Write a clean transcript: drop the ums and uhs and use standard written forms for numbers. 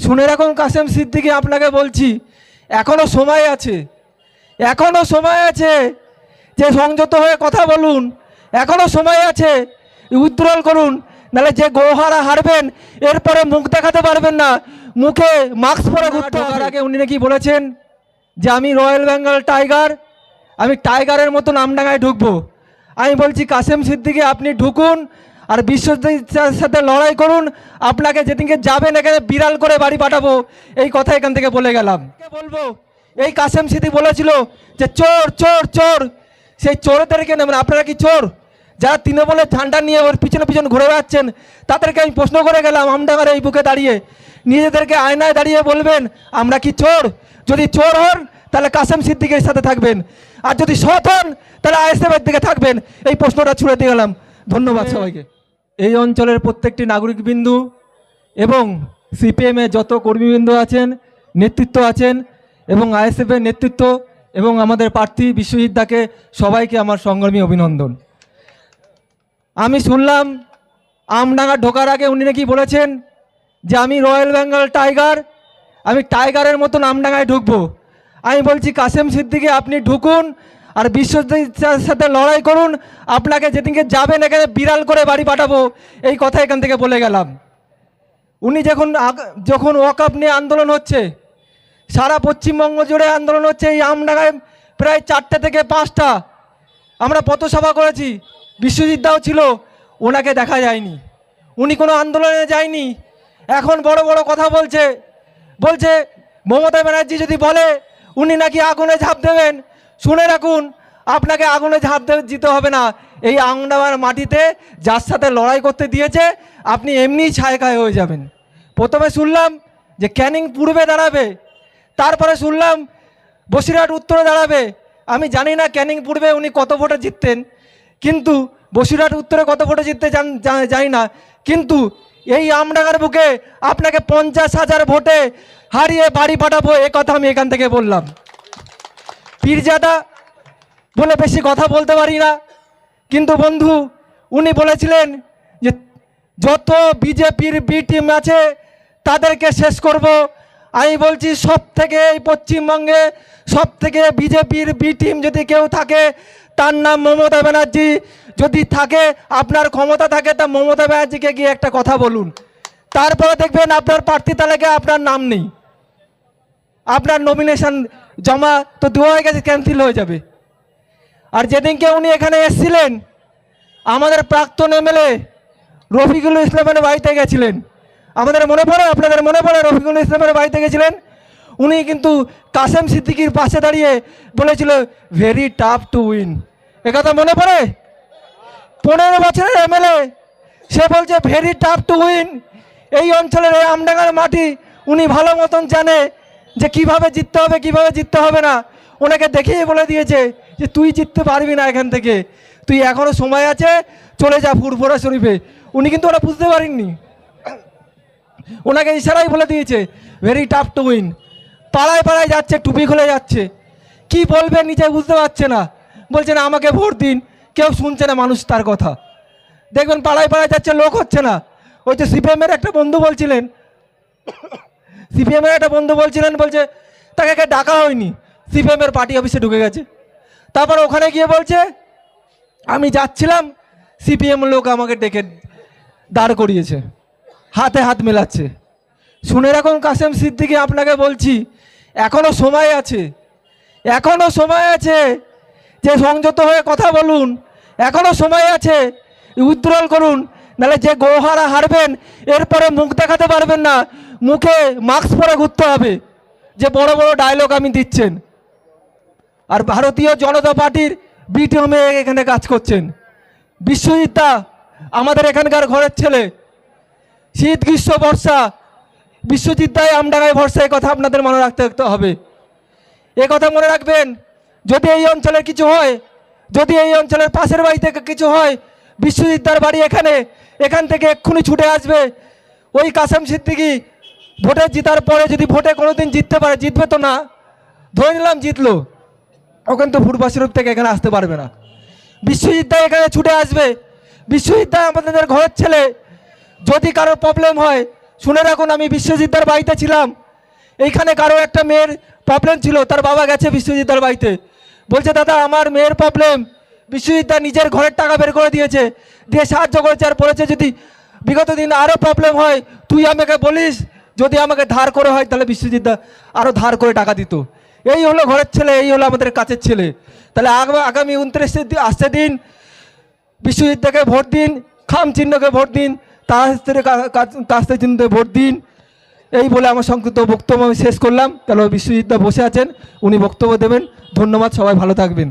শুনে রাখুন কাসেম সিদ্দিকী, আপনাকে বলছি এখনো সময় আছে, এখনো সময় আছে যে সংযত হয়ে কথা বলুন, এখনো সময় আছে, উইথড্রল করুন, নাহলে যে গোহারা হারবেন এরপরে মুখ দেখাতে পারবেন না, মুখে মাস্ক পরে ঘুরতে হবে। আগে উনি নাকি বলেছেন যে আমি রয়্যাল বেঙ্গল টাইগার, আমি টাইগারের মতন আমডাঙ্গায় ঢুকবো। আমি বলছি কাসেম সিদ্দিকী, আপনি ঢুকুন আর বিশ্বজিতের সাথে লড়াই করুন, আপনাকে যেদিনকে যাবেন এখানে বিড়াল করে বাড়ি পাঠাবো, এই কথা এখান থেকে বলে গেলাম। বলবো এই কাসেম সিদ্দিকী বলেছিল যে চোর চোর চোর, সেই চোরদেরকে নেবেন। আপনারা কি চোর? যারা তৃণমূলের ঝান্ডা নিয়ে ওর পিছনে পিছনে ঘুরে বেড়াচ্ছেন তাদেরকে আমি প্রশ্ন করে গেলাম আমডাঙ্গার এই বুকে দাঁড়িয়ে, নিজেদেরকে আয়নায় দাঁড়িয়ে বলবেন আমরা কি চোর? যদি চোর হন তাহলে কাসেম সিদ্দিকীর সাথে থাকবেন, আর যদি সৎ হন তাহলে আইএসএফের দিকে থাকবেন। এই প্রশ্নটা ছুড়ে দিয়ে গেলাম। ধন্যবাদ সবাইকে। এই অঞ্চলের প্রত্যেকটি নাগরিকবৃন্দু এবং সিপিএমে যত কর্মীবৃন্দ আছেন, নেতৃত্ব আছেন এবং আইএসএফের নেতৃত্ব এবং আমাদের প্রার্থী বিশ্বজিৎ দাকে সবাইকে আমার সংগ্রামী অভিনন্দন। আমি শুনলাম আমডাঙ্গা ঢোকার আগে উনি নাকি বলেছেন যে আমি রয়্যাল বেঙ্গল টাইগার, আমি টাইগারের মতন আমডাঙ্গায় ঢুকবো। আমি বলছি কাসেম সিদ্দিকী, আপনি ঢুকুন আর বিশ্বজিতের সাথে লড়াই করুন, আপনাকে যেদিনকে যাবেন এখানে বিড়াল করে বাড়ি পাঠাবো, এই কথা এখান থেকে বলে গেলাম। উনি যখন ওয়াকআপ নিয়ে আন্দোলন হচ্ছে, সারা পশ্চিমবঙ্গ জুড়ে আন্দোলন হচ্ছে, এই আমডাঙ্গায় প্রায় 4টে থেকে 5টা আমরা পথসভা করেছি, বিশ্বজিৎ দাও ছিল, ওনাকে দেখা যায়নি, উনি কোনো আন্দোলনে যায়নি। এখন বড় বড় কথা বলছে মমতা ব্যানার্জি যদি বলে উনি নাকি আগুনে ঝাঁপ দেবেন, শুনে রাখুন আপনাকে আগুনে ঝাঁপ দিতে হবে না। এই আমডাঙ্গার মাটিতে যার সাথে লড়াই করতে দিয়েছে আপনি এমনিই ছায়খায় হয়ে যাবেন। প্রথমে শুনলাম যে ক্যানিং পূর্বে দাঁড়াবে, তারপরে শুনলাম বসিরহাট উত্তরে দাঁড়াবে। আমি জানি না ক্যানিং পূর্বে উনি কত ভোটে জিততেন, কিন্তু বসিরহাট উত্তরে কত ভোটে জিততে জানি না, কিন্তু এই আমডাঙ্গার বুকে আপনাকে 50,000 ভোটে হারিয়ে বাড়ি পাঠাবো, এ কথা আমি এখান থেকে বললাম। পীরজাদা বলে বেশি কথা বলতে পারি না, কিন্তু বন্ধু উনি বলেছিলেন যে যত বিজেপির বি টিম আছে তাদেরকে শেষ করব। আমি বলছি সব থেকে এই পশ্চিমবঙ্গে সব থেকে বিজেপির বি টিম যদি কেউ থাকে তার নাম মমতা ব্যানার্জি। যদি থাকে, আপনার ক্ষমতা থাকে, তা মমতা ব্যানার্জিকে গিয়ে একটা কথা বলুন, তারপরে দেখবেন আপনার প্রার্থী তালিকায় আপনার নাম নেই, আপনার নমিনেশন জমা তো দেওয়া হয়ে গেছে, ক্যান্সেল হয়ে যাবে। আর যেদিনকে উনি এখানে এসেছিলেন আমাদের প্রাক্তন এমএলএ রফিকুল ইসলামের বাড়িতে গেছিলেন, আমাদের মনে পড়ে, আপনাদের মনে পড়ে রফিকুল ইসলামের বাড়িতে গেছিলেন, উনি কিন্তু কাসেম সিদ্দিকীর পাশে দাঁড়িয়ে বলেছিল ভেরি টাফ টু উইন, একথা মনে পড়ে? 15 বছরের এমএলএ, সে বলছে ভেরি টাফ টু উইন। এই অঞ্চলের এই আমডাঙ্গার মাটি উনি ভালো মতন জানে যে কিভাবে জিততে হবে কিভাবে জিততে হবে না। ওনাকে দেখিয়ে বলে দিয়েছে যে তুই জিততে পারবি না, এখান থেকে তুই এখনও সময় আছে, চলে যা ফুরফুরা শরীফে। উনি কিন্তু ওরা বুঝতে পারেননি, ওনাকে ইশারাই বলে দিয়েছে ভেরি টাফ টু উইন। পাড়ায় পাড়ায় যাচ্ছে, টুপি খুলে যাচ্ছে, কি বলবে নিজে বুঝতে পারছে না, বলছে না আমাকে ভোট দিন, কেউ শুনছে না মানুষ তার কথা। দেখবেন পাড়ায় পাড়ায় যাচ্ছে, লোক হচ্ছে না। ওই যে সিপিএমের একটা বন্ধু বলছিলেন, বলছে তাকে ডাকা হয়নি, সিপিএমের পার্টি অফিসে ঢুকে গেছে। তারপর ওখানে গিয়ে বলছে আমি যাচ্ছিলাম, সিপিএম লোক আমাকে ডেকে দাঁড় করিয়েছে, হাতে হাত মেলাচ্ছে। শুনে রাখুন কাসেম সিদ্দিকী, আপনাকে বলছি এখনো সময় আছে, এখনো সময় আছে যে সংযত হয়ে কথা বলুন, এখনো সময় আছে, উইথড্রল করুন, নাহলে যে গোহারা হারবেন এরপরে মুখ দেখাতে পারবেন না, মুখে মাস্ক পরে ঘুরতে হবে। যে বড় বড় ডায়লগ আমি দিচ্ছেন, আর ভারতীয় জনতা পার্টির বি টিমে এখানে কাজ করছেন। বিশ্বজিৎ দা আমাদের এখানকার ঘরের ছেলে, শীত গ্রীষ্ম বর্ষা বিশ্বজিৎ দাই আমডাঙ্গায় ভরসা, এই কথা আপনাদের মনে রাখতে হবে। এ কথা মনে রাখবেন, যদি এই অঞ্চলের কিছু হয়, যদি এই অঞ্চলের পাশের বাড়ি থেকে কিছু হয়, বিশ্বজিৎ দার বাড়ি এখান থেকে এক্ষুনি ছুটে আসবে। ওই কাসেম সিদ্দিকী ভোটে জিতার পরে যদি ভোটে কোনোদিন জিততে পারে, জিতবে তো না, ধরে নিলাম জিতলো, ও কিন্তু ফুরবাসীরূপ থেকে এখানে আসতে পারবে না। বিশ্বজিৎ দা এখানে ছুটে আসবে। বিশ্বজিৎ দা আমাদের ঘরের ছেলে, যদি কারোর প্রবলেম হয় শুনে রাখুন, আমি বিশ্বজিৎদার বাড়িতে ছিলাম। এইখানে কারো একটা মেয়ের প্রবলেম ছিল, তার বাবা গেছে বিশ্বজিৎদার বাড়িতে, বলছে দাদা আমার মেয়ের প্রবলেম। বিশ্বজিৎদা নিজের ঘরের টাকা বের করে দিয়েছে, দিয়ে সাহায্য করেছে, আর বলেছে যদি বিগত দিন আরও প্রবলেম হয় তুই আমাকে বলিস, যদি আমাকে ধার করে হয় তাহলে বিশ্বজিৎদা আরও ধার করে টাকা দিত। এই হলো ঘরের ছেলে, এই হলো আমাদের কাছের ছেলে। তাহলে আগামী 29 আসছে দিন, বিশ্বজিৎদাকে ভোট দিন, খাম চিহ্নকে ভোট দিন, কাস্তে চিহ্নতে ভোট দিন। এই বলে আমার সংক্ষিপ্ত বক্তব্য আমি শেষ করলাম। তাহলে বিশ্বজিৎদা বসে আছেন, উনি বক্তব্য দেবেন। ধন্যবাদ, সবাই ভালো থাকবেন।